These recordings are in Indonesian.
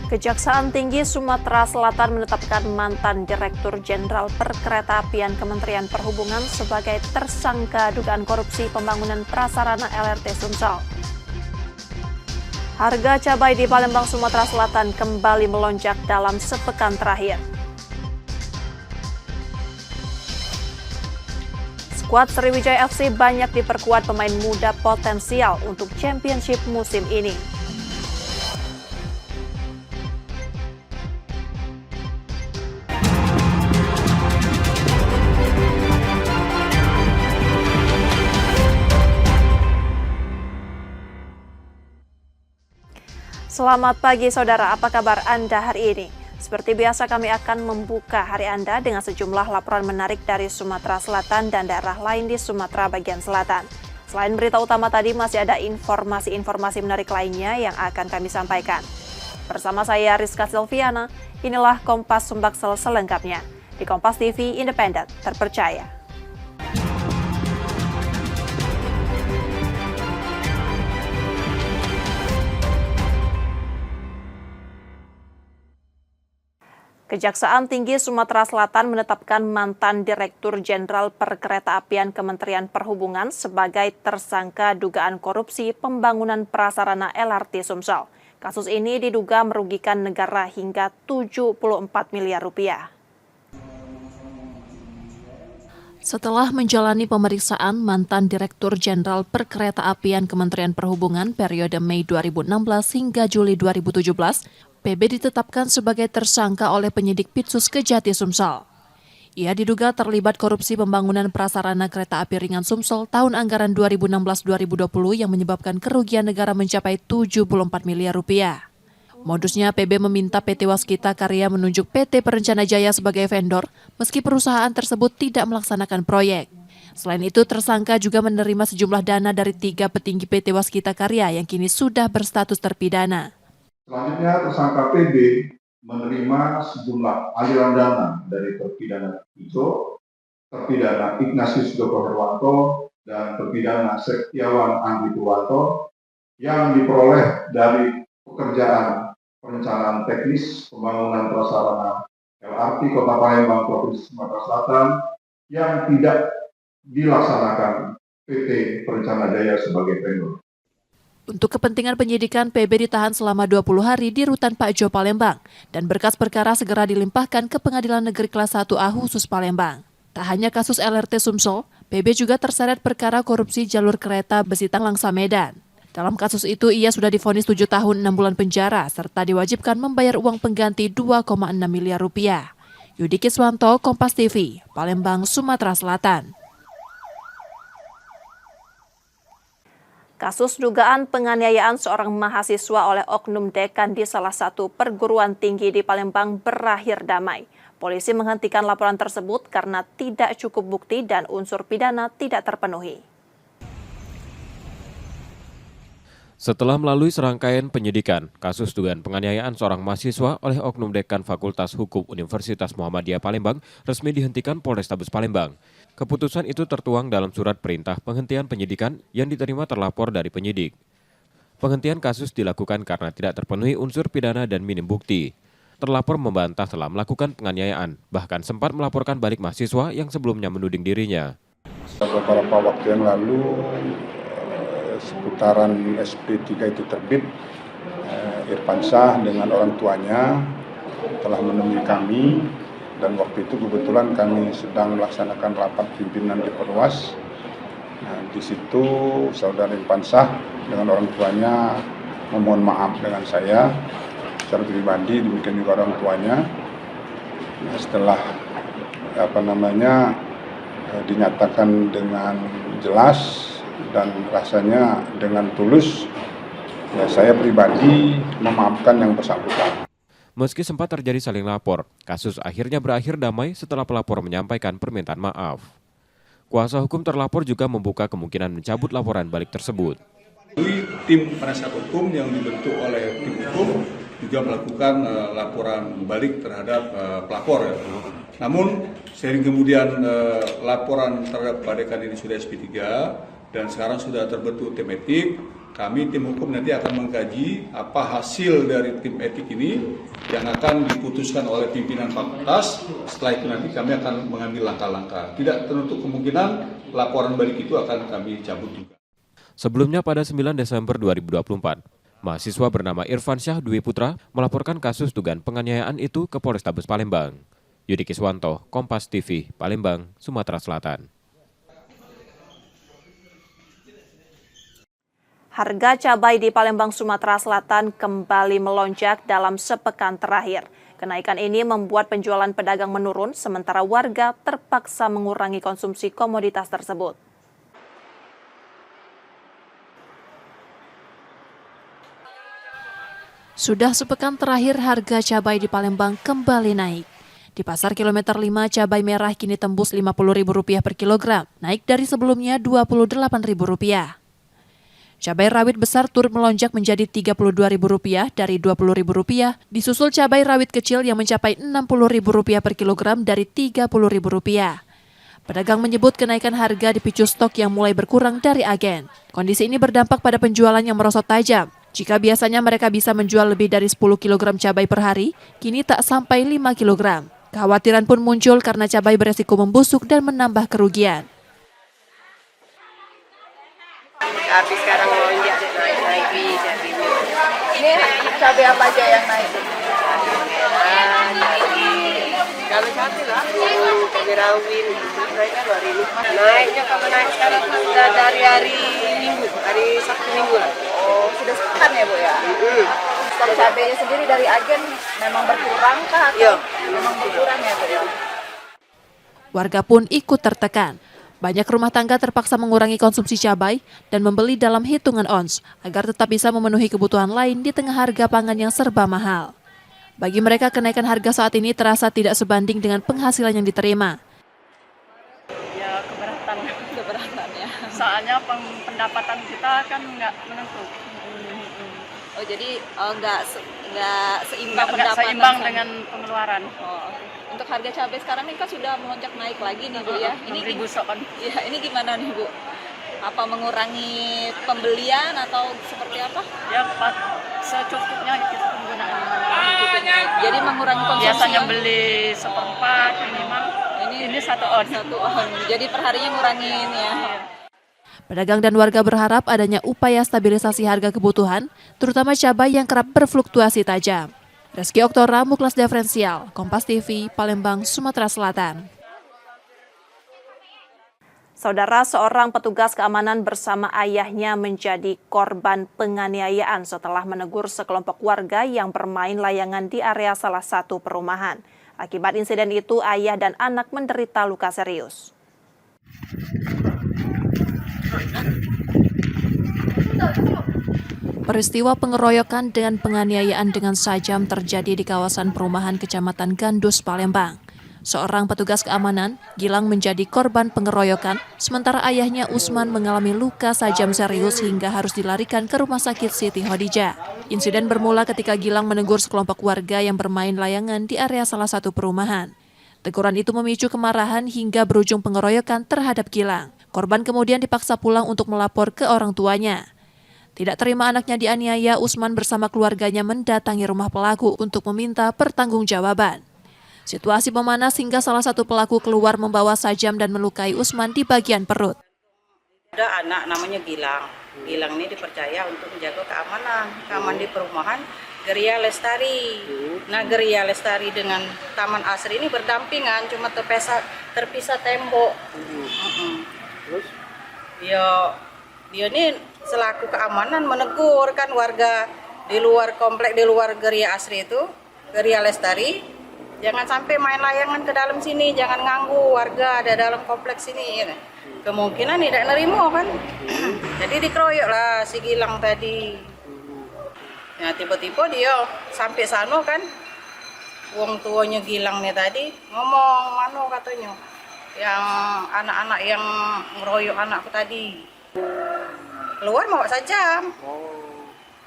Kejaksaan Tinggi Sumatera Selatan menetapkan mantan Direktur Jenderal Perkeretaapian Kementerian Perhubungan sebagai tersangka dugaan korupsi pembangunan prasarana LRT Sumsel. Harga cabai di Palembang, Sumatera Selatan kembali melonjak dalam sepekan terakhir. Skuad Sriwijaya FC banyak diperkuat pemain muda potensial untuk Championship musim ini. Selamat pagi saudara, apa kabar Anda hari ini? Seperti biasa kami akan membuka hari Anda dengan sejumlah laporan menarik dari Sumatera Selatan dan daerah lain di Sumatera bagian selatan. Selain berita utama tadi masih ada informasi-informasi menarik lainnya yang akan kami sampaikan. Bersama saya Rizka Silviana, inilah Kompas Sumbaksel selengkapnya. Di Kompas TV Independen, terpercaya. Kejaksaan Tinggi Sumatera Selatan menetapkan mantan Direktur Jenderal Perkeretaapian Kementerian Perhubungan sebagai tersangka dugaan korupsi pembangunan prasarana LRT Sumsel. Kasus ini diduga merugikan negara hingga 74 miliar rupiah. Setelah menjalani pemeriksaan, mantan Direktur Jenderal Perkeretaapian Kementerian Perhubungan periode Mei 2016 hingga Juli 2017, PB ditetapkan sebagai tersangka oleh penyidik Pitsus Kejati Sumsel. Ia diduga terlibat korupsi pembangunan prasarana kereta api ringan Sumsel tahun anggaran 2016-2020 yang menyebabkan kerugian negara mencapai 74 miliar rupiah. Modusnya PB meminta PT Waskita Karya menunjuk PT Perencana Jaya sebagai vendor meski perusahaan tersebut tidak melaksanakan proyek. Selain itu, tersangka juga menerima sejumlah dana dari 3 petinggi PT Waskita Karya yang kini sudah berstatus terpidana. Selanjutnya, tersangka PB menerima sejumlah aliran dana dari terpidana itu, terpidana Ignatius Joko Herwanto, dan terpidana Setiawan Andi Purwanto yang diperoleh dari pekerjaan perencanaan teknis pembangunan prasarana LRT Kota Palembang, Provinsi Sumatera Selatan yang tidak dilaksanakan PT Perencana Jaya sebagai vendor. Untuk kepentingan penyidikan, PB ditahan selama 20 hari di Rutan Pak Jo Palembang dan berkas perkara segera dilimpahkan ke Pengadilan Negeri Kelas 1A khusus Palembang. Tak hanya kasus LRT Sumsel, PB juga terseret perkara korupsi jalur kereta Besitang Langsa Medan. Dalam kasus itu, ia sudah divonis 7 tahun 6 bulan penjara serta diwajibkan membayar uang pengganti 2,6 miliar rupiah. Yudi Kiswanto, Kompas TV, Palembang, Sumatera Selatan. Kasus dugaan penganiayaan seorang mahasiswa oleh oknum dekan di salah satu perguruan tinggi di Palembang berakhir damai. Polisi menghentikan laporan tersebut karena tidak cukup bukti dan unsur pidana tidak terpenuhi. Setelah melalui serangkaian penyidikan, kasus dugaan penganiayaan seorang mahasiswa oleh oknum dekan Fakultas Hukum Universitas Muhammadiyah Palembang resmi dihentikan Polrestabes Palembang. Keputusan itu tertuang dalam surat perintah penghentian penyidikan yang diterima terlapor dari penyidik. Penghentian kasus dilakukan karena tidak terpenuhi unsur pidana dan minim bukti. Terlapor membantah telah melakukan penganiayaan, bahkan sempat melaporkan balik mahasiswa yang sebelumnya menuding dirinya. Beberapa waktu yang lalu, seputaran SP3 itu terbit, Irfan Syah dengan orang tuanya telah menemui kami. Dan waktu itu kebetulan kami sedang melaksanakan rapat pimpinan di Perwas. Nah, di situ saudara Irfan Syah dengan orang tuanya memohon maaf dengan saya secara pribadi, demikian juga orang tuanya. Nah, setelah dinyatakan dengan jelas dan rasanya dengan tulus, ya saya pribadi memaafkan yang bersangkutan. Meski sempat terjadi saling lapor, kasus akhirnya berakhir damai setelah pelapor menyampaikan permintaan maaf. Kuasa hukum terlapor juga membuka kemungkinan mencabut laporan balik tersebut. Tim penasihat hukum yang dibentuk oleh tim hukum juga melakukan laporan balik terhadap pelapor. Namun seiring kemudian laporan terhadap Pak Dekan ini sudah SP3 dan sekarang sudah terbentuk tim etik, Kami tim hukum nanti akan mengkaji apa hasil dari tim etik ini yang akan diputuskan oleh pimpinan fakultas. Setelah itu nanti kami akan mengambil langkah-langkah. Tidak tertutup kemungkinan laporan balik itu akan kami cabut juga. Sebelumnya pada 9 Desember 2024, mahasiswa bernama Irfan Syah Dwi Putra melaporkan kasus dugaan penganiayaan itu ke Polrestabes Palembang. Yudi Kiswanto, Kompas TV, Palembang, Sumatera Selatan. Harga cabai di Palembang, Sumatera Selatan kembali melonjak dalam sepekan terakhir. Kenaikan ini membuat penjualan pedagang menurun, sementara warga terpaksa mengurangi konsumsi komoditas tersebut. Sudah sepekan terakhir harga cabai di Palembang kembali naik. Di Pasar Kilometer 5, cabai merah kini tembus Rp50.000 per kilogram, naik dari sebelumnya Rp28.000. Cabai rawit besar turut melonjak menjadi Rp32.000 dari Rp20.000, disusul cabai rawit kecil yang mencapai Rp60.000 per kilogram dari Rp30.000. Pedagang menyebut kenaikan harga dipicu stok yang mulai berkurang dari agen. Kondisi ini berdampak pada penjualan yang merosot tajam. Jika biasanya mereka bisa menjual lebih dari 10 kg cabai per hari, kini tak sampai 5 kg. Kekhawatiran pun muncul karena cabai beresiko membusuk dan menambah kerugian. Habis sekarang melonjak naik lagi cabainya. Ini cabai apa aja yang naik? Cabai cabai lah, cabai rawit, mereka 2.000. Naiknya kalau naik sekarang sudah dari hari Minggu, hari Sabtu Minggu lah. Oh, sudah sepekan ya, Bu ya? Stok cabainya sendiri dari agen memang berkurang kah? Atau memang berkurang ya, Bu ya? Warga pun ikut tertekan. Banyak rumah tangga terpaksa mengurangi konsumsi cabai dan membeli dalam hitungan ons agar tetap bisa memenuhi kebutuhan lain di tengah harga pangan yang serba mahal. Bagi mereka, kenaikan harga saat ini terasa tidak sebanding dengan penghasilan yang diterima. Ya keberatan ya. Soalnya pendapatan kita kan nggak menentu. Oh, jadi nggak seimbang Nggak pendapatan seimbang dengan pengeluaran. Oh, okay. Untuk harga cabai sekarang ini kan sudah melonjak naik lagi nih, Bu ya. Ini 6.000 sokan. ya, ini gimana nih, Bu? Apa mengurangi pembelian atau seperti apa? Ya secukupnya kita penggunaan. Jadi mengurangi konsumsi. Biasanya ya? beli seperempat minimal. Ini 1 on. 1 on. Jadi perharinya ngurangin ya. Pedagang dan warga berharap adanya upaya stabilisasi harga kebutuhan, terutama cabai yang kerap berfluktuasi tajam. Reski Oktora, Muklas Diferensial, Kompas TV, Palembang, Sumatera Selatan. Saudara, seorang petugas keamanan bersama ayahnya menjadi korban penganiayaan setelah menegur sekelompok warga yang bermain layangan di area salah satu perumahan. Akibat insiden itu, ayah dan anak menderita luka serius. Peristiwa pengeroyokan dan penganiayaan dengan sajam terjadi di kawasan perumahan Kecamatan Gandus, Palembang. Seorang petugas keamanan, Gilang, menjadi korban pengeroyokan, sementara ayahnya Usman mengalami luka sajam serius hingga harus dilarikan ke Rumah Sakit Siti Khadijah. Insiden bermula ketika Gilang menegur sekelompok warga yang bermain layangan di area salah satu perumahan. Teguran itu memicu kemarahan hingga berujung pengeroyokan terhadap Gilang. Korban kemudian dipaksa pulang untuk melapor ke orang tuanya. Tidak terima anaknya dianiaya, Usman bersama keluarganya mendatangi rumah pelaku untuk meminta pertanggungjawaban. Situasi memanas hingga salah satu pelaku keluar membawa sajam dan melukai Usman di bagian perut. Ada anak namanya Gilang. Gilang ini dipercaya untuk menjaga keamanan di perumahan Geria Lestari. Nah, Geria Lestari dengan Taman Asri ini berdampingan, cuma terpisah tembok. Terus? Dia ini selaku keamanan menegur kan warga di luar komplek, di luar Geria Asri itu, Geria Lestari, jangan sampai main layangan ke dalam sini, jangan ganggu warga ada dalam kompleks sini. Ya. Kemungkinan tidak nerimo kan, jadi dikeroyok lah si Gilang tadi. Ya tiba-tiba dia sampai sana kan, wong tuanya Gilang nih tadi ngomong katanya, yang anak-anak yang ngeroyok anakku tadi. Keluar mau saja.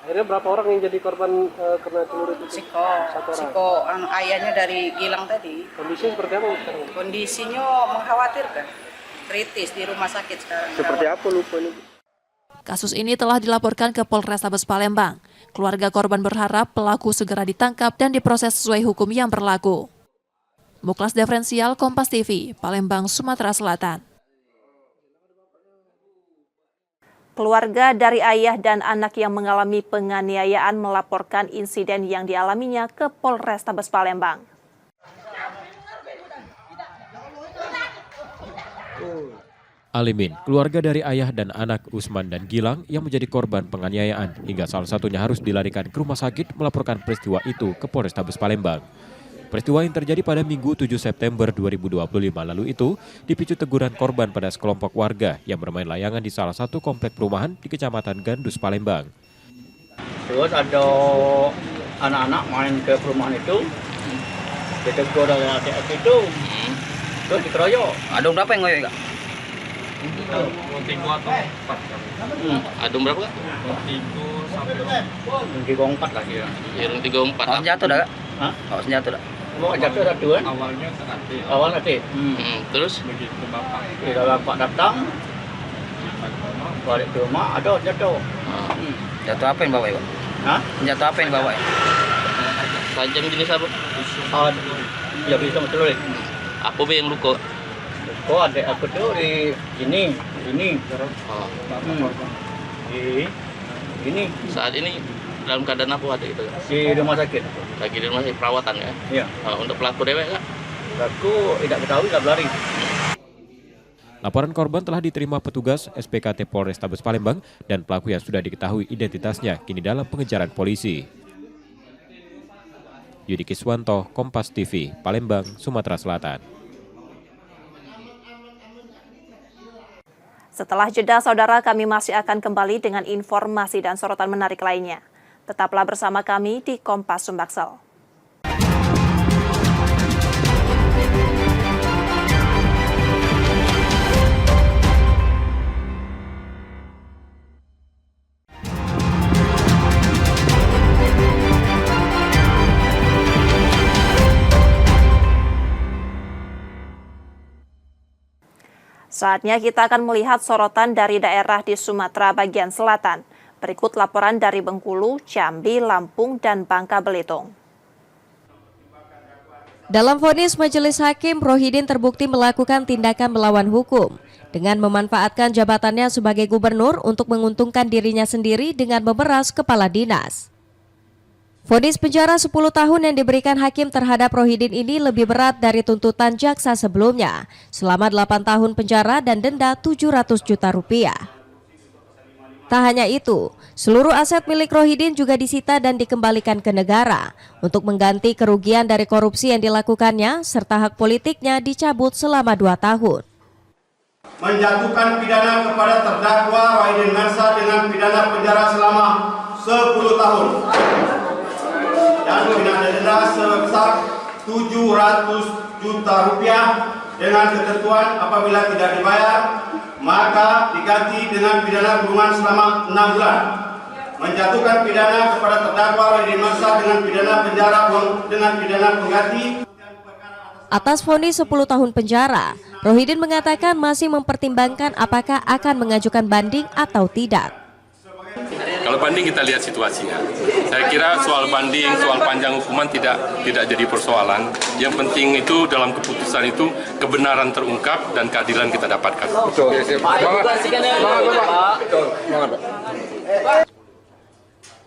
Akhirnya berapa orang yang jadi korban kena celurit itu? Siko, ayahnya dari Gilang tadi. Kondisinya seperti apa sekarang? Kondisinya mengkhawatirkan, kritis di rumah sakit sekarang. Seperti apa lupa ini? Kasus ini telah dilaporkan ke Polrestabes Palembang. Keluarga korban berharap pelaku segera ditangkap dan diproses sesuai hukum yang berlaku. Muklas Diferensial, Kompas TV, Palembang, Sumatera Selatan. Keluarga dari ayah dan anak yang mengalami penganiayaan melaporkan insiden yang dialaminya ke Polrestabes Palembang. Alimin, keluarga dari ayah dan anak Usman dan Gilang yang menjadi korban penganiayaan hingga salah satunya harus dilarikan ke rumah sakit melaporkan peristiwa itu ke Polrestabes Palembang. Peristiwa yang terjadi pada Minggu 7 September 2025 lalu itu dipicu teguran korban pada sekelompok warga yang bermain layangan di salah satu komplek perumahan di Kecamatan Gandus, Palembang. Terus ada anak-anak main ke perumahan itu, ditegur oleh adik itu, terus dikeroyok. Ada berapa yang ngoyok, Kak? 3 atau 4. Ada berapa, Kak? 3-4 lah kira. Ya, 3-4. Awak jatuh dah, Kak? Hah? Awak jatuh dah? Mau jatuh satu kan? Awalnya adik. Awal adik. Terus? Begitu bapak Bila bapak datang, balik ke rumah, ada jatuh. Jatuh apa yang bawa, Pak? Hah? Jatuh apa yang bawa? Tajam jenis apa? Ya bisa betul. Apa yang luka? Kok adik aku tuh di sini. Ini Saat ini dalam keadaan apa adik itu? di rumah sakit. Lagi di rumah sakit perawatan, ya? Iya. Untuk pelaku dewek, Kak? Aku tidak ketahui, tidak berlari. Laporan korban telah diterima petugas SPKT Polrestabes Palembang dan pelaku yang sudah diketahui identitasnya kini dalam pengejaran polisi. Yudi Kiswanto, Kompas TV, Palembang, Sumatera Selatan. Setelah jeda, saudara, kami masih akan kembali dengan informasi dan sorotan menarik lainnya. Tetaplah bersama kami di Kompas Sumbaksel. Saatnya kita akan melihat sorotan dari daerah di Sumatera bagian selatan. Berikut laporan dari Bengkulu, Jambi, Lampung, dan Bangka Belitung. Dalam vonis Majelis Hakim, Rohidin terbukti melakukan tindakan melawan hukum dengan memanfaatkan jabatannya sebagai gubernur untuk menguntungkan dirinya sendiri dengan memeras kepala dinas. Vonis penjara 10 tahun yang diberikan hakim terhadap Rohidin ini lebih berat dari tuntutan jaksa sebelumnya, selama 8 tahun penjara dan denda 700 juta rupiah. Tak hanya itu, seluruh aset milik Rohidin juga disita dan dikembalikan ke negara untuk mengganti kerugian dari korupsi yang dilakukannya, serta hak politiknya dicabut selama 2 tahun. Menjatuhkan pidana kepada terdakwa Rohidin Mersa dengan pidana penjara selama 10 tahun dan pidana denda sebesar 700 juta rupiah dengan ketentuan apabila tidak dibayar maka diganti dengan pidana kurungan selama 6 bulan. Menjatuhkan pidana kepada terdakwa Rohidin Mersa dengan pidana penjara dengan pidana pengganti. Atas vonis 10 tahun penjara, Rohidin mengatakan masih mempertimbangkan apakah akan mengajukan banding atau tidak. Kalau banding kita lihat situasinya. Saya kira soal banding, soal panjang hukuman tidak jadi persoalan. Yang penting itu dalam keputusan itu kebenaran terungkap dan keadilan kita dapatkan. Betul.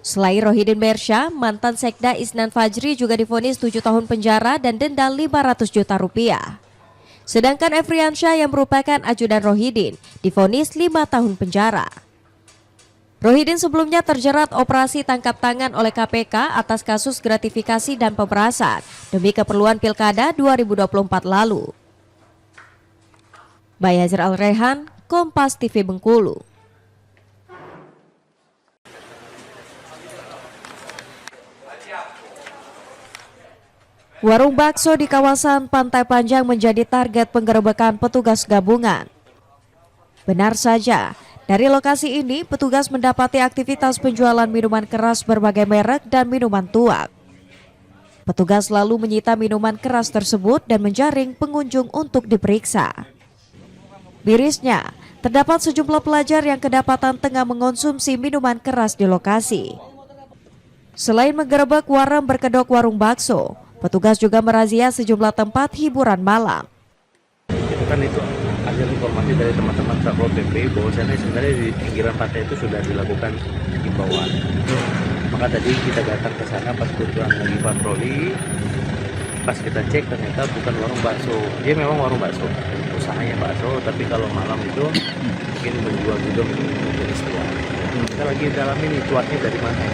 Selain Rohidin Mersa, mantan Sekda Isnan Fajri juga divonis 7 tahun penjara dan denda 500 juta rupiah. Sedangkan Efriansyah yang merupakan ajudan Rohidin divonis 5 tahun penjara. Rohidin sebelumnya terjerat operasi tangkap tangan oleh KPK atas kasus gratifikasi dan pemerasan demi keperluan Pilkada 2024 lalu. Bayazir Al-Rehan, Kompas TV Bengkulu. Warung bakso di kawasan Pantai Panjang menjadi target penggerebekan petugas gabungan. Benar saja, dari lokasi ini petugas mendapati aktivitas penjualan minuman keras berbagai merek dan minuman tuak. Petugas lalu menyita minuman keras tersebut dan menjaring pengunjung untuk diperiksa. Mirisnya, Terdapat sejumlah pelajar yang kedapatan tengah mengonsumsi minuman keras di lokasi. Selain menggerebek warung berkedok warung bakso, petugas juga merazia sejumlah tempat hiburan malam. Itu hasil informasi dari teman-teman Satpol PP bahwasannya sebenarnya di pinggiran pantai itu sudah dilakukan himbauan. Maka tadi kita datang ke sana pas kebetulan lagi patroli. Pas kita cek ternyata bukan warung bakso. Dia memang warung bakso, usahanya bakso, tapi kalau malam itu mungkin menjual juga jenis tuak. Kita lagi dalamin tuaknya dari mana.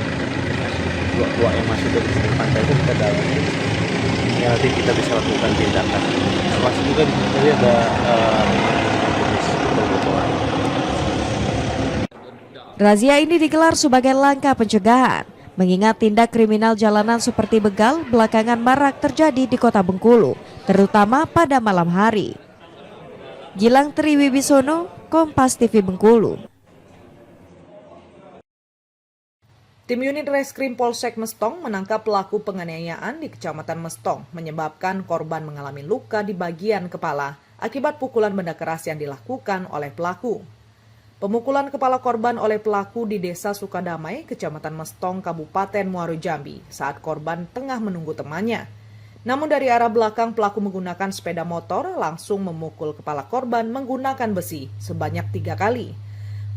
Tuak yang masuk dari sini pantai itu kita dalamin. Ini nanti kita bisa lakukan tindakan. Masih juga di sini ada jenis botol-botolan. Razia ini digelar sebagai langkah pencegahan, mengingat tindak kriminal jalanan seperti begal belakangan marak terjadi di Kota Bengkulu, terutama pada malam hari. Gilang Triwibisono, Kompas TV Bengkulu. Tim unit Reskrim Polsek Mestong menangkap pelaku penganiayaan di Kecamatan Mestong, menyebabkan korban mengalami luka di bagian kepala akibat pukulan benda keras yang dilakukan oleh pelaku. Pemukulan kepala korban oleh pelaku di Desa Sukadamai, Kecamatan Mestong, Kabupaten Muaro Jambi, saat korban tengah menunggu temannya. Namun dari arah belakang pelaku menggunakan sepeda motor langsung memukul kepala korban menggunakan besi sebanyak 3 kali.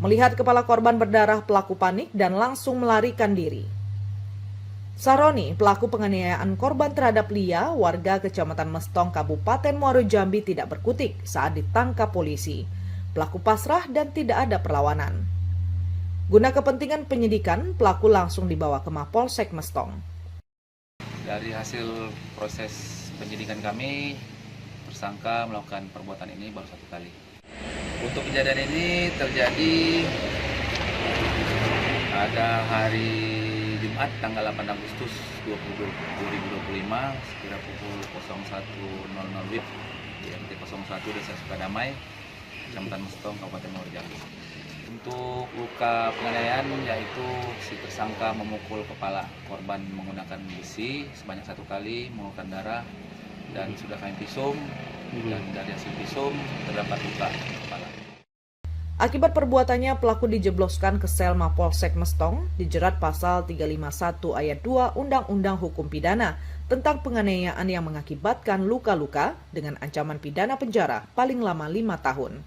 Melihat kepala korban berdarah, pelaku panik dan langsung melarikan diri. Saroni, pelaku penganiayaan korban terhadap Lia, warga Kecamatan Mestong, Kabupaten Muaro Jambi tidak berkutik saat ditangkap polisi. Pelaku pasrah dan tidak ada perlawanan. Guna kepentingan penyidikan, pelaku langsung dibawa ke Mapolsek Mestong. Dari hasil proses penyidikan kami, tersangka melakukan perbuatan ini baru 1 kali. Untuk kejadian ini terjadi pada hari Jumat tanggal 8 Agustus 2025 sekira pukul 01.00 WIB di RT 01 Desa Sukadamai, Kecamatan Mestong, Kabupaten Muaro Jambi. Untuk luka penganiayaan yaitu si tersangka memukul kepala korban menggunakan besi sebanyak 1 kali, mengeluarkan darah dan sudah kami visum. Dan dari hasil visum terdapat luka di kepala. Akibat perbuatannya, pelaku dijebloskan ke sel Mapolsek Mestong, dijerat pasal 351 ayat 2 Undang-Undang Hukum Pidana tentang penganiayaan yang mengakibatkan luka-luka dengan ancaman pidana penjara paling lama 5 tahun.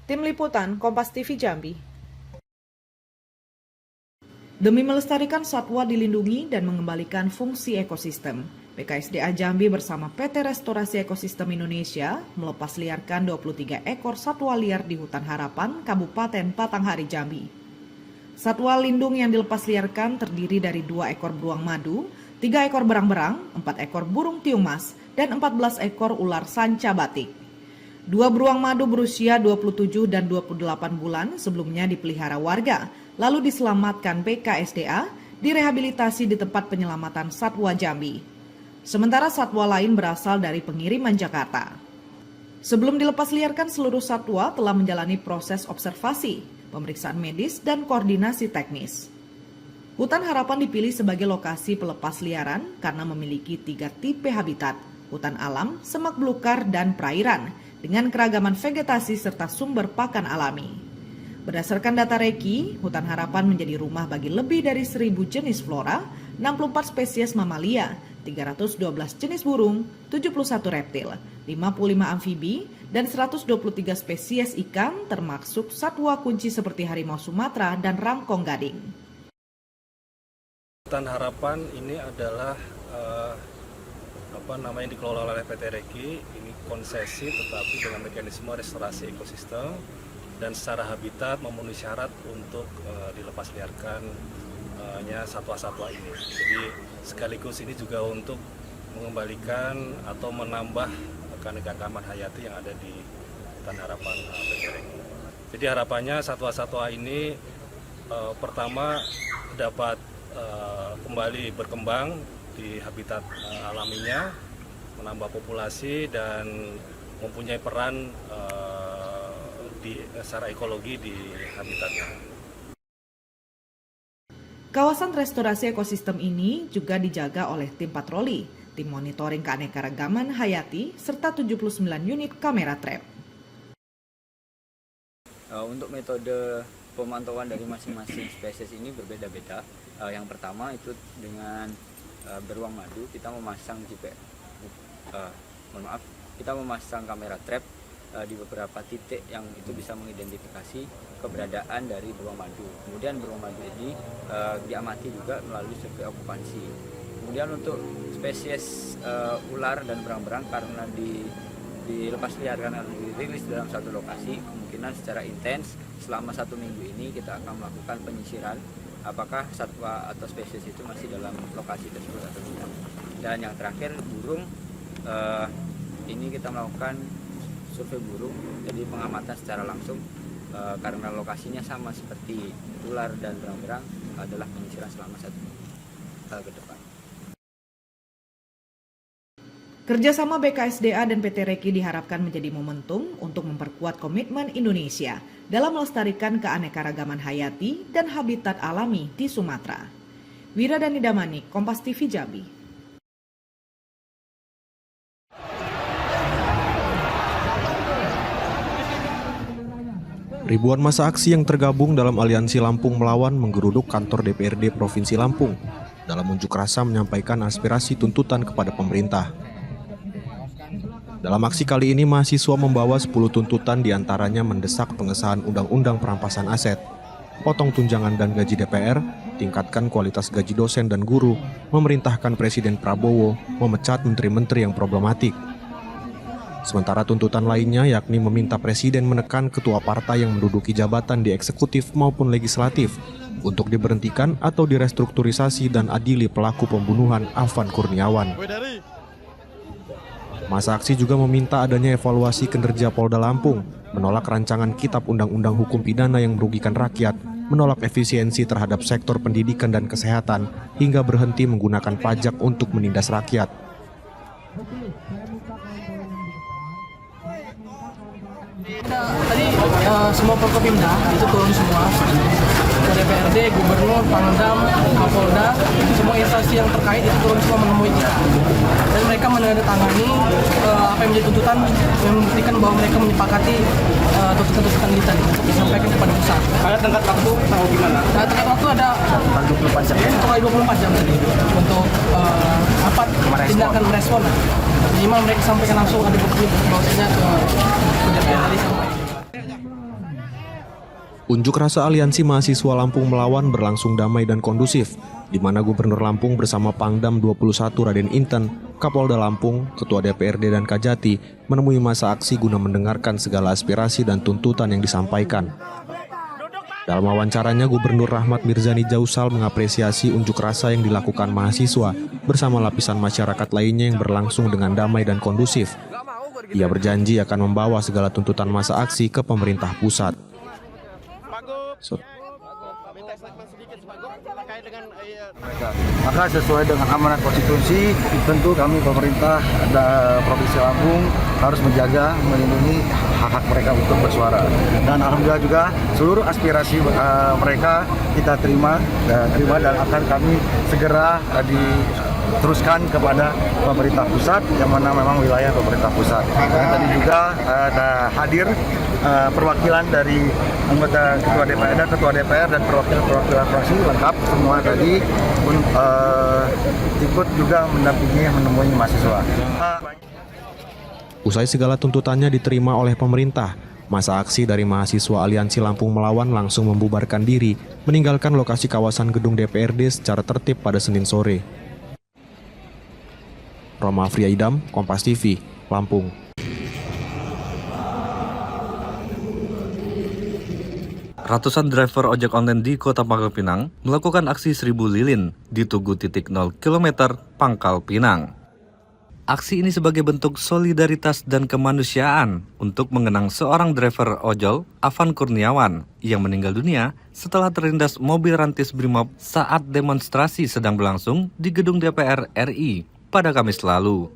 Tim Liputan Kompas TV Jambi. Demi melestarikan satwa dilindungi dan mengembalikan fungsi ekosistem, PKSDA Jambi bersama PT Restorasi Ekosistem Indonesia melepas liarkan 23 ekor satwa liar di Hutan Harapan, Kabupaten Batanghari, Jambi. Satwa lindung yang dilepas liarkan terdiri dari 2 ekor beruang madu, 3 ekor berang-berang, 4 ekor burung tiung mas, dan 14 ekor ular sanca batik. 2 beruang madu berusia 27 dan 28 bulan sebelumnya dipelihara warga, lalu diselamatkan PKSDA, direhabilitasi di tempat penyelamatan satwa Jambi. Sementara satwa lain berasal dari pengiriman Jakarta. Sebelum dilepas liarkan, seluruh satwa telah menjalani proses observasi, pemeriksaan medis, dan koordinasi teknis. Hutan Harapan dipilih sebagai lokasi pelepas liaran karena memiliki 3 tipe habitat, hutan alam, semak belukar, dan perairan, dengan keragaman vegetasi serta sumber pakan alami. Berdasarkan data Reki, Hutan Harapan menjadi rumah bagi lebih dari 1.000 jenis flora, 64 spesies mamalia, 312 jenis burung, 71 reptil, 55 amfibi, dan 123 spesies ikan termasuk satwa kunci seperti harimau Sumatera dan rangkong gading. Hutan Harapan ini adalah dikelola oleh PT Reki, ini konsesi tetapi dengan mekanisme restorasi ekosistem dan secara habitat memenuhi syarat untuk dilepas liarkan satwa-satwa ini. Jadi sekaligus ini juga untuk mengembalikan atau menambah keanekaragaman hayati yang ada di Hutan Harapan PT Reki. Jadi harapannya satwa-satwa ini pertama dapat kembali berkembang di habitat alaminya, menambah populasi dan mempunyai peran secara ekologi di habitatnya. Kawasan restorasi ekosistem ini juga dijaga oleh tim patroli, tim monitoring keanekaragaman hayati, serta 79 unit kamera trap. Untuk metode pemantauan dari masing-masing spesies ini berbeda-beda. Yang pertama itu dengan beruang madu, kita memasang kita memasang kamera trap di beberapa titik yang itu bisa mengidentifikasi keberadaan dari beruang madu. Kemudian beruang madu ini diamati juga melalui survei okupansi. Kemudian untuk spesies ular dan berang-berang, karena dilepas liarkan atau dirilis dalam satu lokasi, kemungkinan secara intens selama 1 minggu ini kita akan melakukan penyisiran apakah satwa atau spesies itu masih dalam lokasi tersebut atau tidak. Dan yang terakhir burung, ini kita melakukan survei burung, jadi pengamatan secara langsung karena lokasinya sama seperti ular dan berang-berang, adalah penyisiran selama 1 minggu ke depan. Kerjasama BKSDA dan PT Reki diharapkan menjadi momentum untuk memperkuat komitmen Indonesia dalam melestarikan keanekaragaman hayati dan habitat alami di Sumatera. Wiradani Damanik, Kompas TV Jambi. Ribuan massa aksi yang tergabung dalam Aliansi Lampung Melawan menggeruduk kantor DPRD Provinsi Lampung dalam unjuk rasa menyampaikan aspirasi tuntutan kepada pemerintah. Dalam aksi kali ini, mahasiswa membawa 10 tuntutan, diantaranya mendesak pengesahan Undang-Undang Perampasan Aset, potong tunjangan dan gaji DPR, tingkatkan kualitas gaji dosen dan guru, memerintahkan Presiden Prabowo memecat menteri-menteri yang problematik. Sementara tuntutan lainnya yakni meminta Presiden menekan ketua partai yang menduduki jabatan di eksekutif maupun legislatif untuk diberhentikan atau direstrukturisasi dan adili pelaku pembunuhan Afan Kurniawan. Massa aksi juga meminta adanya evaluasi kinerja Polda Lampung, menolak rancangan Kitab Undang-Undang Hukum Pidana yang merugikan rakyat, menolak efisiensi terhadap sektor pendidikan dan kesehatan, hingga berhenti menggunakan pajak untuk menindas rakyat. Tadi semua Forkopimda itu turun semua, DPRD, Gubernur, Pangdam, Kapolda, semua instansi yang terkait itu turun semua menemui kita. Dan mereka menandatangani apa yang menjadi tuntutan, yang membuktikan bahwa mereka menyepakati tuntutan-tuntutan kita disampaikan kepada pusat. Ada tenggat waktu tahu gimana? Tenggat waktu ada 24 jam. Itu 24 jam tadi untuk tindakan merespon. Minimal mereka sampaikan langsung ada bukti bahwasanya ke DPR tadi sampai. Unjuk rasa Aliansi Mahasiswa Lampung Melawan berlangsung damai dan kondusif, di mana Gubernur Lampung bersama Pangdam 21 Raden Inten, Kapolda Lampung, Ketua DPRD dan Kajati menemui massa aksi guna mendengarkan segala aspirasi dan tuntutan yang disampaikan. Dalam wawancaranya, Gubernur Rahmat Mirzani Jausal mengapresiasi unjuk rasa yang dilakukan mahasiswa bersama lapisan masyarakat lainnya yang berlangsung dengan damai dan kondusif. Ia berjanji akan membawa segala tuntutan massa aksi ke pemerintah pusat. Maka sesuai dengan amanat konstitusi, tentu kami pemerintah dan Provinsi Lampung harus menjaga, melindungi hak-hak mereka untuk bersuara. Dan alhamdulillah juga seluruh aspirasi mereka kita terima dan akan kami segera diteruskan kepada pemerintah pusat, yang mana memang wilayah pemerintah pusat. Dan tadi juga ada hadir perwakilan dari anggota Ketua DPR dan perwakilan fraksi lengkap semua tadi ikut juga mendampingi menemui mahasiswa. Usai segala tuntutannya diterima oleh pemerintah, massa aksi dari mahasiswa Aliansi Lampung Melawan langsung membubarkan diri, meninggalkan lokasi kawasan gedung DPRD secara tertib pada Senin sore. Roma Afriaidam, Kompas TV, Lampung. Ratusan driver ojek online di Kota Pangkal Pinang melakukan aksi 1000 lilin di Tugu 0 km Pangkal Pinang. Aksi ini sebagai bentuk solidaritas dan kemanusiaan untuk mengenang seorang driver ojol, Afan Kurniawan, yang meninggal dunia setelah terlindas mobil rantis Brimob saat demonstrasi sedang berlangsung di gedung DPR RI pada Kamis lalu.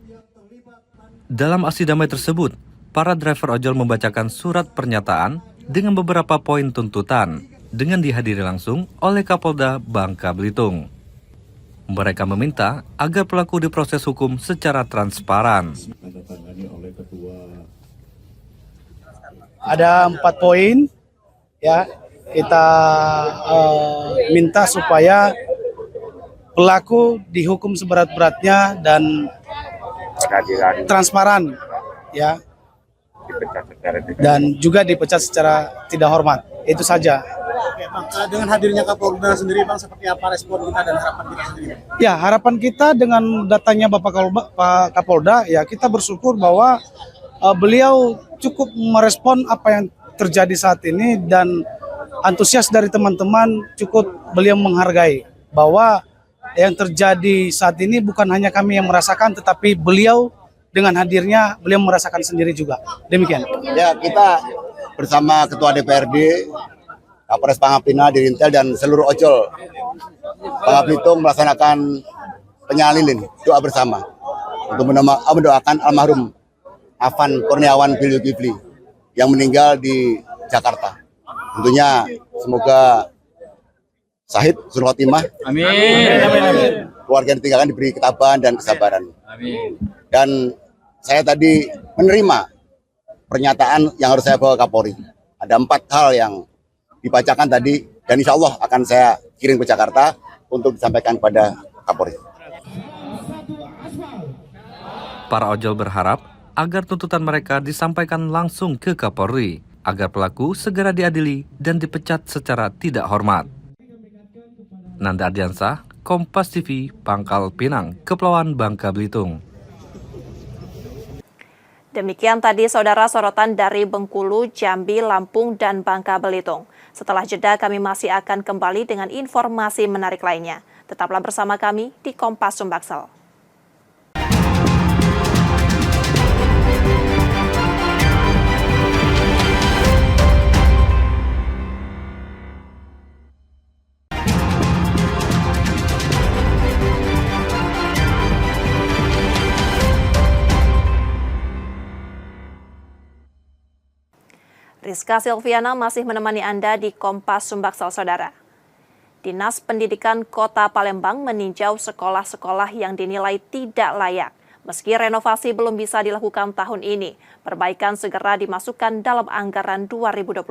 Dalam aksi damai tersebut, para driver ojol membacakan surat pernyataan dengan beberapa poin tuntutan dengan dihadiri langsung oleh Kapolda Bangka Belitung. Mereka meminta agar pelaku diproses hukum secara transparan. Ada 4 poin ya kita minta supaya pelaku dihukum seberat-beratnya dan transparan, ya, dan juga dipecat secara tidak hormat. Itu saja. Oke, Bang, dengan hadirnya Kapolda sendiri, Bang, seperti apa respon kita dan harapan kita sendiri? Ya, harapan kita dengan datangnya Pak Kapolda, ya kita bersyukur bahwa beliau cukup merespon apa yang terjadi saat ini dan antusias dari teman-teman cukup beliau menghargai bahwa yang terjadi saat ini bukan hanya kami yang merasakan, tetapi beliau dengan hadirnya beliau merasakan sendiri juga. Demikian. Ya, kita bersama Ketua DPRD, Kapolres Pangapina, Dirintel, dan seluruh Ocol Bangka Belitung melaksanakan penyalilan doa bersama untuk mendoakan almarhum Afan Kurniawan Zulkifli yang meninggal di Jakarta. Tentunya semoga Syahid Husnul Khotimah. Amin. Keluarga yang ditinggalkan diberi ketabahan dan kesabaran. Amin. Dan saya tadi menerima pernyataan yang harus saya bawa ke Kapolri. Ada 4 hal yang dibacakan tadi dan insya Allah akan saya kirim ke Jakarta untuk disampaikan pada Kapolri. Para ojol berharap agar tuntutan mereka disampaikan langsung ke Kapolri agar pelaku segera diadili dan dipecat secara tidak hormat. Nanda Ardiansah, Kompas TV, Pangkal Pinang, Kepulauan Bangka Belitung. Demikian tadi saudara sorotan dari Bengkulu, Jambi, Lampung, dan Bangka Belitung. Setelah jeda kami masih akan kembali dengan informasi menarik lainnya. Tetaplah bersama kami di Kompas Sumbaksel. Rizka Silviana masih menemani Anda di Kompas Sumbaksel, saudara. Dinas Pendidikan Kota Palembang meninjau sekolah-sekolah yang dinilai tidak layak. Meski renovasi belum bisa dilakukan tahun ini, perbaikan segera dimasukkan dalam anggaran 2026.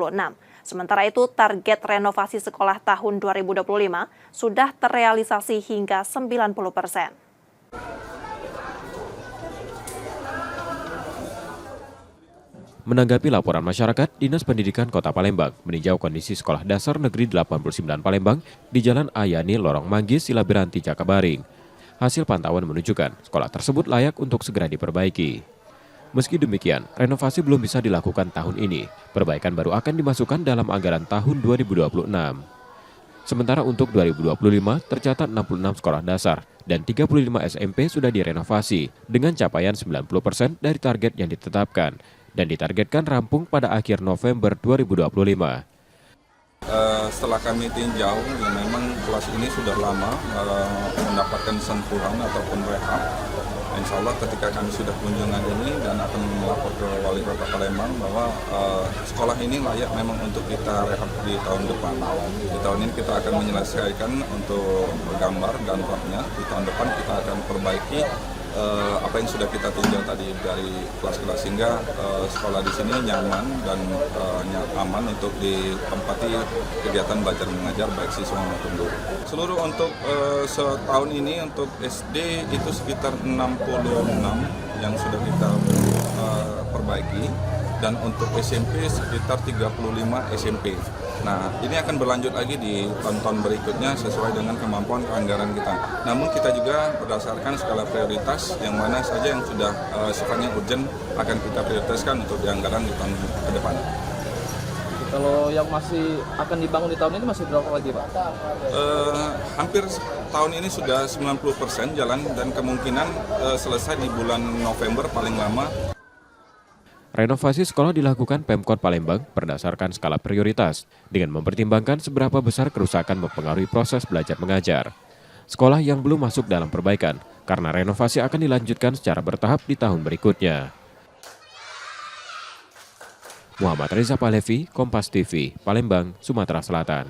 Sementara itu, target renovasi sekolah tahun 2025 sudah terrealisasi hingga 90%. Menanggapi laporan masyarakat, Dinas Pendidikan Kota Palembang meninjau kondisi Sekolah Dasar Negeri 89 Palembang di Jalan Ayani, Lorong Manggis, Silabiranti, Cakabaring. Hasil pantauan menunjukkan sekolah tersebut layak untuk segera diperbaiki. Meski demikian, renovasi belum bisa dilakukan tahun ini. Perbaikan baru akan dimasukkan dalam anggaran tahun 2026. Sementara untuk 2025 tercatat 66 sekolah dasar dan 35 SMP sudah direnovasi dengan capaian 90% dari target yang ditetapkan dan ditargetkan rampung pada akhir November 2025. Setelah kami tinjau, ya memang kelas ini sudah lama mendapatkan sentuhan ataupun rehab. Insya Allah ketika kami sudah kunjungan ini dan akan melapor ke Wali Kota Palembang bahwa sekolah ini layak memang untuk kita rehab di tahun depan. Di tahun ini kita akan menyelesaikan untuk gambar dan rapnya. Di tahun depan kita akan perbaiki apa yang sudah kita tinjau tadi dari kelas-kelas sehingga sekolah di sini nyaman dan aman untuk ditempati kegiatan belajar mengajar baik siswa maupun guru. Seluruh untuk setahun ini untuk SD itu sekitar 66 yang sudah kita perbaiki dan untuk SMP sekitar 35 SMP. Nah, ini akan berlanjut lagi di tahun-tahun berikutnya sesuai dengan kemampuan anggaran kita. Namun kita juga berdasarkan skala prioritas yang mana saja yang sudah sifatnya urgent akan kita prioritaskan untuk dianggaran di tahun ke depan. Kalau yang masih akan dibangun di tahun ini masih berapa lagi, Pak? Hampir tahun ini sudah 90% jalan dan kemungkinan selesai di bulan November paling lama. Renovasi sekolah dilakukan Pemkot Palembang berdasarkan skala prioritas dengan mempertimbangkan seberapa besar kerusakan mempengaruhi proses belajar mengajar. Sekolah yang belum masuk dalam perbaikan karena renovasi akan dilanjutkan secara bertahap di tahun berikutnya. Muhammad Reza Palevi, Kompas TV, Palembang, Sumatera Selatan.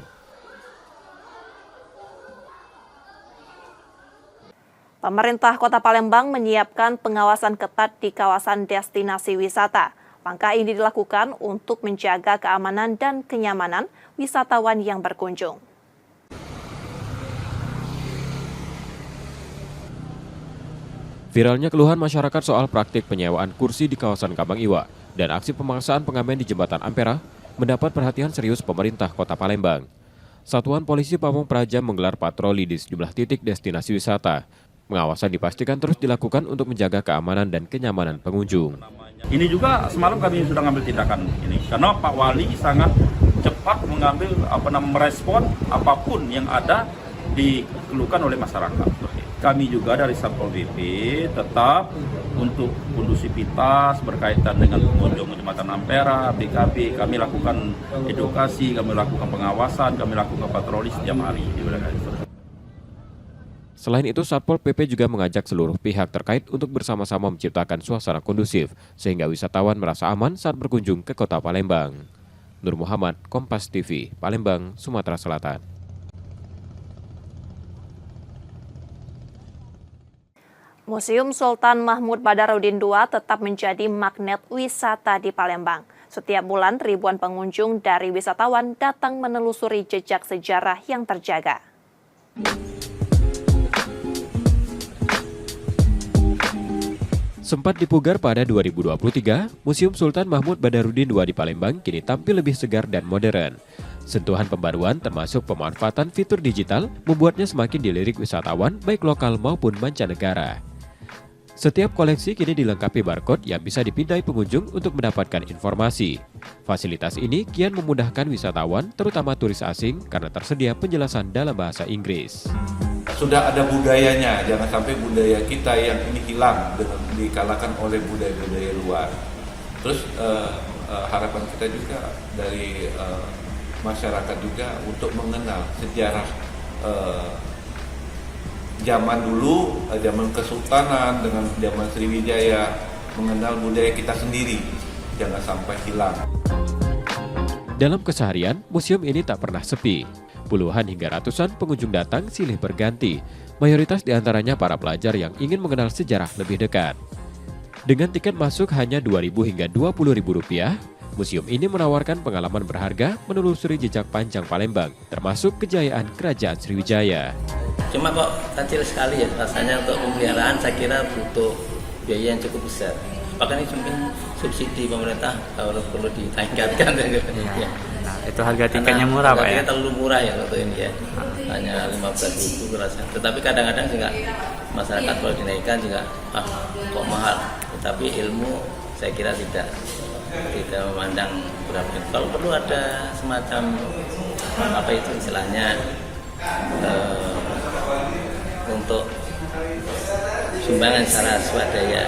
Pemerintah Kota Palembang menyiapkan pengawasan ketat di kawasan destinasi wisata. Langkah ini dilakukan untuk menjaga keamanan dan kenyamanan wisatawan yang berkunjung. Viralnya keluhan masyarakat soal praktik penyewaan kursi di kawasan Kabang Iwa dan aksi pemaksaan pengamen di Jembatan Ampera mendapat perhatian serius pemerintah Kota Palembang. Satuan Polisi Pamong Praja menggelar patroli di sejumlah titik destinasi wisata. Pengawasan dipastikan terus dilakukan untuk menjaga keamanan dan kenyamanan pengunjung. Ini juga semalam kami sudah mengambil tindakan ini karena Pak Wali sangat cepat mengambil merespon apapun yang ada dikeluhkan oleh masyarakat. Kami juga dari Satpol PP tetap untuk kondusivitas berkaitan dengan pengunjung Jembatan Ampera, BKB, kami lakukan edukasi, kami lakukan pengawasan, kami lakukan patroli setiap hari di wilayah itu. Selain itu, Satpol PP juga mengajak seluruh pihak terkait untuk bersama-sama menciptakan suasana kondusif sehingga wisatawan merasa aman saat berkunjung ke Kota Palembang. Nur Muhammad, Kompas TV, Palembang, Sumatera Selatan. Museum Sultan Mahmud Badarudin II tetap menjadi magnet wisata di Palembang. Setiap bulan ribuan pengunjung dari wisatawan datang menelusuri jejak sejarah yang terjaga. Sempat dipugar pada 2023, Museum Sultan Mahmud Badarudin II di Palembang kini tampil lebih segar dan modern. Sentuhan pembaruan termasuk pemanfaatan fitur digital membuatnya semakin dilirik wisatawan baik lokal maupun mancanegara. Setiap koleksi kini dilengkapi barcode yang bisa dipindai pengunjung untuk mendapatkan informasi. Fasilitas ini kian memudahkan wisatawan, terutama turis asing, karena tersedia penjelasan dalam bahasa Inggris. Sudah ada budayanya, jangan sampai budaya kita yang ini hilang dengan dikalahkan oleh budaya-budaya luar. Terus harapan kita juga dari masyarakat juga untuk mengenal sejarah zaman dulu, zaman Kesultanan dengan zaman Sriwijaya, mengenal budaya kita sendiri, jangan sampai hilang. Dalam keseharian, museum ini tak pernah sepi. Puluhan hingga ratusan pengunjung datang silih berganti, mayoritas diantaranya para pelajar yang ingin mengenal sejarah lebih dekat. Dengan tiket masuk hanya Rp2.000 hingga Rp20.000, museum ini menawarkan pengalaman berharga menelusuri jejak panjang Palembang, termasuk kejayaan Kerajaan Sriwijaya. Cuma kok kecil sekali ya rasanya, untuk pemeliharaan saya kira butuh biaya yang cukup besar. Bahkan ini mungkin subsidi pemerintah kalau perlu ditingkatkan. Ya. Nah, itu harga tiketnya murah Pak ya? Terlalu murah ya untuk ini ya, hanya 15.000 berasa. Tetapi kadang-kadang juga masyarakat kalau dinaikkan juga kok mahal. Tetapi ilmu saya kira tidak memandang berapa. Kalau perlu ada semacam apa itu istilahnya untuk sumbangan secara swadaya,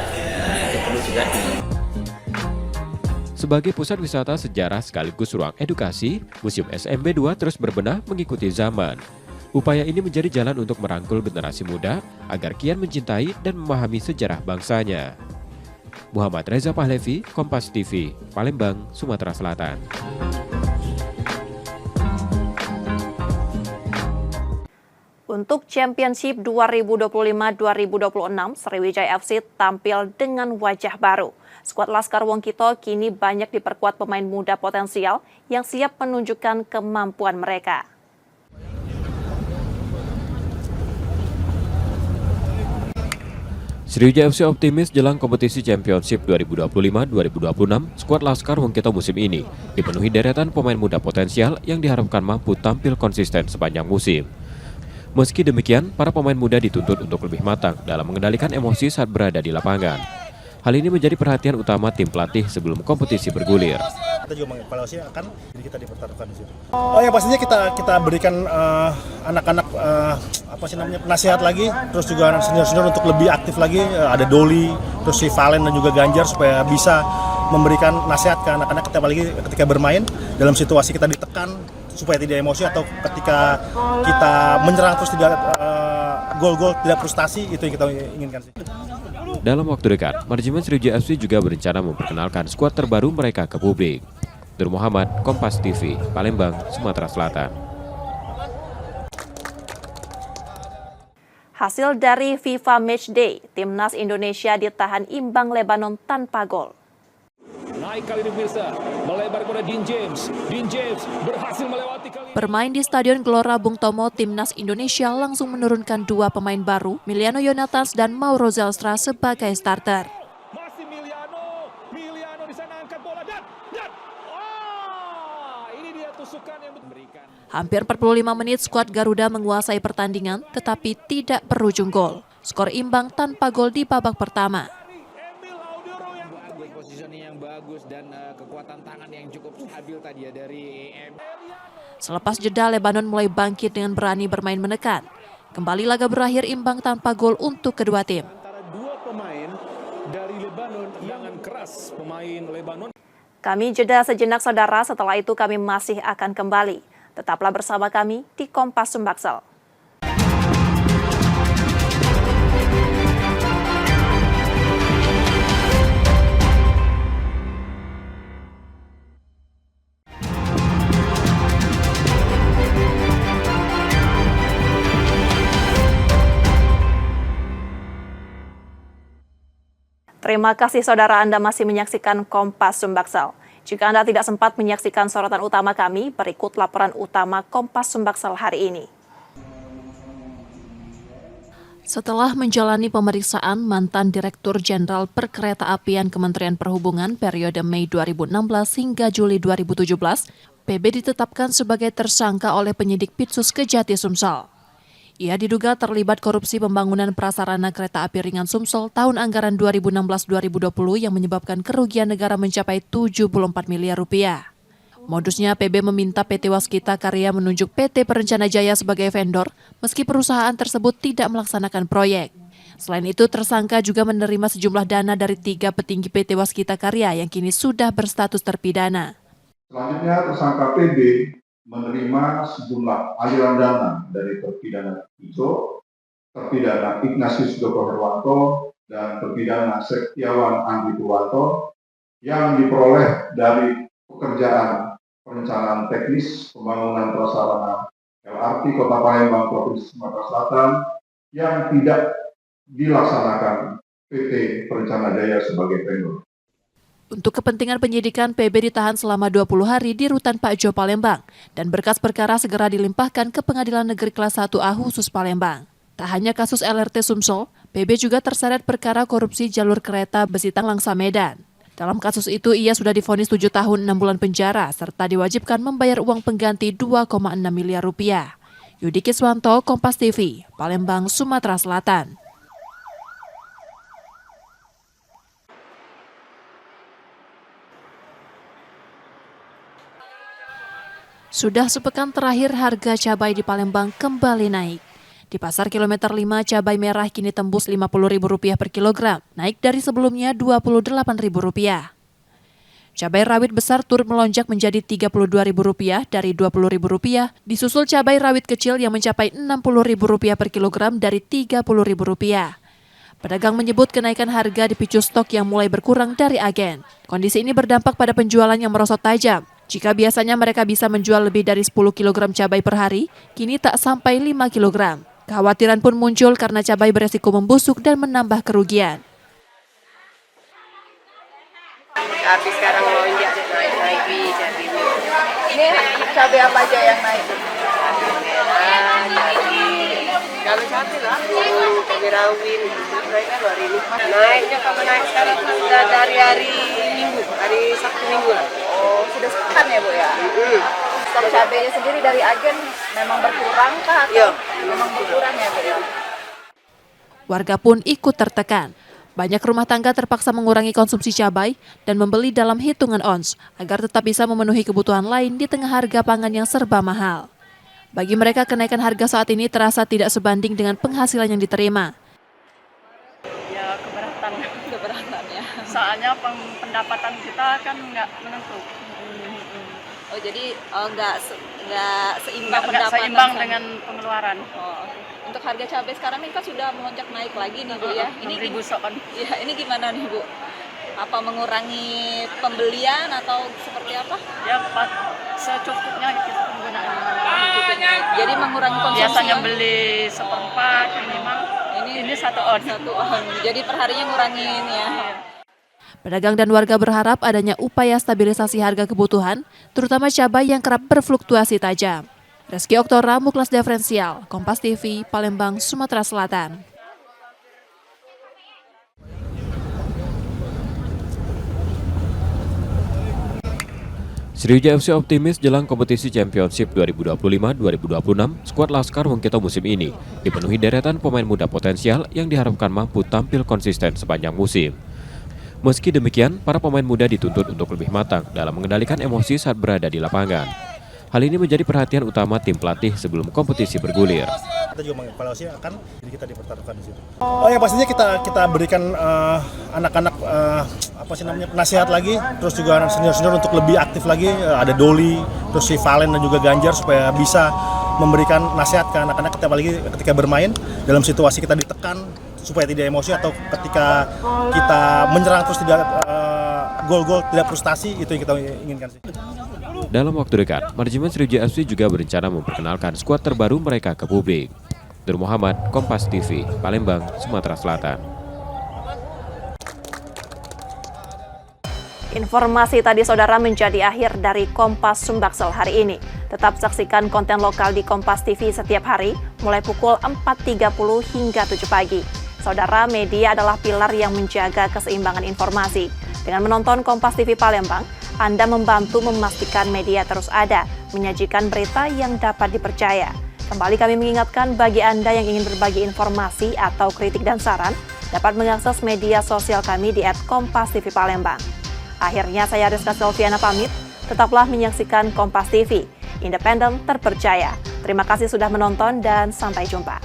itu perlu juga Sebagai pusat wisata sejarah sekaligus ruang edukasi, Museum SMB 2 terus berbenah mengikuti zaman. Upaya ini menjadi jalan untuk merangkul generasi muda agar kian mencintai dan memahami sejarah bangsanya. Muhammad Reza Pahlevi, Kompas TV, Palembang, Sumatera Selatan. Untuk Championship 2025-2026, Sriwijaya FC tampil dengan wajah baru. Skuad Laskar Wongkito kini banyak diperkuat pemain muda potensial yang siap menunjukkan kemampuan mereka. Sriwijaya FC optimis jelang kompetisi Championship 2025-2026, skuad Laskar Wongkito musim ini dipenuhi deretan pemain muda potensial yang diharapkan mampu tampil konsisten sepanjang musim. Meski demikian, para pemain muda dituntut untuk lebih matang dalam mengendalikan emosi saat berada di lapangan. Hal ini menjadi perhatian utama tim pelatih sebelum kompetisi bergulir. Kita juga mengevaluasi akan diri kita dipertaruhkan di situ. Oh ya, pastinya kita berikan anak-anak nasihat lagi, terus juga senior-senior untuk lebih aktif lagi. Ada Doli, terus si Valen dan juga Ganjar supaya bisa memberikan nasihat ke anak-anak apalagi ketika bermain dalam situasi kita ditekan supaya tidak emosi atau ketika kita menyerang terus tidak gol-gol tidak frustasi, itu yang kita inginkan sih. Dalam waktu dekat, manajemen Sriwijaya FC juga berencana memperkenalkan skuad terbaru mereka ke publik. Nur Muhammad, Kompas TV, Palembang, Sumatera Selatan. Hasil dari FIFA Matchday, Timnas Indonesia ditahan imbang Lebanon tanpa gol. naik kali ini pemirsa, melebar kepada Dean James. Dean James berhasil melewati kali ini. Bermain di Stadion Gelora Bung Tomo, Timnas Indonesia langsung menurunkan dua pemain baru, Miliano Yonatas dan Mauro Zelstra sebagai starter. Masih Miliano di sana angkat bola dan ini dia tusukan yang memberikan. Hampir 45 menit skuad Garuda menguasai pertandingan tetapi tidak berujung gol. Skor imbang tanpa gol di babak pertama. Positioning yang bagus dan kekuatan tangan yang cukup stabil tadi ya dari EM. Selepas jeda, Lebanon mulai bangkit dengan berani bermain menekan. Kembali laga berakhir imbang tanpa gol untuk kedua tim. Antara dua pemain dari Lebanon, tendangan keras pemain Lebanon. Kami jeda sejenak saudara, setelah itu kami masih akan kembali. Tetaplah bersama kami di Kompas Sumbaksel. Terima kasih saudara Anda masih menyaksikan Kompas Sumbaksel. Jika Anda tidak sempat menyaksikan sorotan utama kami, berikut laporan utama Kompas Sumbaksel hari ini. Setelah menjalani pemeriksaan, mantan Direktur Jenderal Perkeretaapian Kementerian Perhubungan periode Mei 2016 hingga Juli 2017, PB ditetapkan sebagai tersangka oleh penyidik Pitsus Kejati Sumsel. Ia diduga terlibat korupsi pembangunan prasarana kereta api ringan Sumsel tahun anggaran 2016-2020 yang menyebabkan kerugian negara mencapai 74 miliar rupiah. Modusnya PB meminta PT Waskita Karya menunjuk PT Perencana Jaya sebagai vendor meski perusahaan tersebut tidak melaksanakan proyek. Selain itu, tersangka juga menerima sejumlah dana dari 3 petinggi PT Waskita Karya yang kini sudah berstatus terpidana. Selanjutnya, tersangka PB menerima sejumlah aliran dana dari terpidana Ijo, terpidana Ignatius Joko Herwanto, dan terpidana Sektiawan Andi Purwanto yang diperoleh dari pekerjaan perencanaan teknis pembangunan prasarana LRT Kota Palembang Provinsi Sumatera Selatan yang tidak dilaksanakan PT Perencana Jaya sebagai vendor. Untuk kepentingan penyidikan, PB ditahan selama 20 hari di Rutan Pak Jo Palembang dan berkas perkara segera dilimpahkan ke Pengadilan Negeri Kelas 1A Khusus Palembang. Tak hanya kasus LRT Sumsel, PB juga terseret perkara korupsi jalur kereta Besitang Langsa Medan. Dalam kasus itu, ia sudah divonis 7 tahun 6 bulan penjara serta diwajibkan membayar uang pengganti 2,6 miliar rupiah. Yudi Kiswanto, Kompas TV, Palembang, Sumatera Selatan. Sudah sepekan terakhir harga cabai di Palembang kembali naik. Di pasar kilometer 5 cabai merah kini tembus Rp50.000 per kilogram, naik dari sebelumnya Rp28.000. Cabai rawit besar turut melonjak menjadi Rp32.000 dari Rp20.000, disusul cabai rawit kecil yang mencapai Rp60.000 per kilogram dari Rp30.000. Pedagang menyebut kenaikan harga dipicu stok yang mulai berkurang dari agen. Kondisi ini berdampak pada penjualan yang merosot tajam. Jika biasanya mereka bisa menjual lebih dari 10 kg cabai per hari, kini tak sampai 5 kg. Kekhawatiran pun muncul karena cabai beresiko membusuk dan menambah kerugian. Habis sekarang melonjak naik lagi cabai. Ini cabai apa aja yang naik? Kalau cabai lah, cabai rawit, mereka hari ini. Naiknya kalau naik sekarang sudah dari hari Minggu, hari Sabtu Minggu lah. Oh, sudah sepekan ya Bu ya? Stok cabainya sendiri dari agen memang berkurang kah? Atau memang berkurang ya Bu ya? Warga pun ikut tertekan. Banyak rumah tangga terpaksa mengurangi konsumsi cabai dan membeli dalam hitungan ons agar tetap bisa memenuhi kebutuhan lain di tengah harga pangan yang serba mahal. Bagi mereka, kenaikan harga saat ini terasa tidak sebanding dengan penghasilan yang diterima. Ya keberatan ya. Soalnya pendapatan kita kan nggak menentu. Oh jadi nggak seimbang pendapatan. Seimbang dengan pengeluaran. Oh, untuk harga cabai sekarang ini kan sudah melonjak naik lagi nih Bu ya. Ini ya, ini gimana nih Bu? Apa mengurangi pembelian atau seperti apa? Ya secukupnya gitu penggunaan. Jadi mengurangi konsumsi. Biasanya beli seperempat, minimal ini 1 on. Jadi perharinya ngurangin ya. Pedagang dan warga berharap adanya upaya stabilisasi harga kebutuhan, terutama cabai yang kerap berfluktuasi tajam. Reski Oktora, Muklas Diferensial, Kompas TV, Palembang, Sumatera Selatan. Sriwijaya FC optimis jelang kompetisi Championship 2025-2026, skuad Laskar Wongkito musim ini dipenuhi deretan pemain muda potensial yang diharapkan mampu tampil konsisten sepanjang musim. Meski demikian, para pemain muda dituntut untuk lebih matang dalam mengendalikan emosi saat berada di lapangan. Hal ini menjadi perhatian utama tim pelatih sebelum kompetisi bergulir. Kita juga mengevaluasi akan jadi kita dipertaruhkan di situ. Oh ya pastinya kita berikan anak-anak nasihat lagi, terus juga senior-senior untuk lebih aktif lagi. Ada Doli, terus si Valen dan juga Ganjar supaya bisa memberikan nasihat ke anak-anak kita, apalagi ketika bermain dalam situasi kita ditekan supaya tidak emosi, atau ketika kita menyerang terus tidak gol-gol tidak frustasi, itu yang kita inginkan sih. Dalam waktu dekat, manajemen Sriwijaya FC juga berencana memperkenalkan skuad terbaru mereka ke publik. Nur Muhammad, Kompas TV, Palembang, Sumatera Selatan. Informasi tadi saudara menjadi akhir dari Kompas Sumbaksel hari ini. Tetap saksikan konten lokal di Kompas TV setiap hari mulai pukul 4.30 hingga 7 pagi. Saudara, media adalah pilar yang menjaga keseimbangan informasi. Dengan menonton Kompas TV Palembang, Anda membantu memastikan media terus ada, menyajikan berita yang dapat dipercaya. Kembali kami mengingatkan bagi Anda yang ingin berbagi informasi atau kritik dan saran, dapat mengakses media sosial kami di @KompasTV Palembang. Akhirnya saya Rizka Selviana pamit, tetaplah menyaksikan Kompas TV, independen terpercaya. Terima kasih sudah menonton dan sampai jumpa.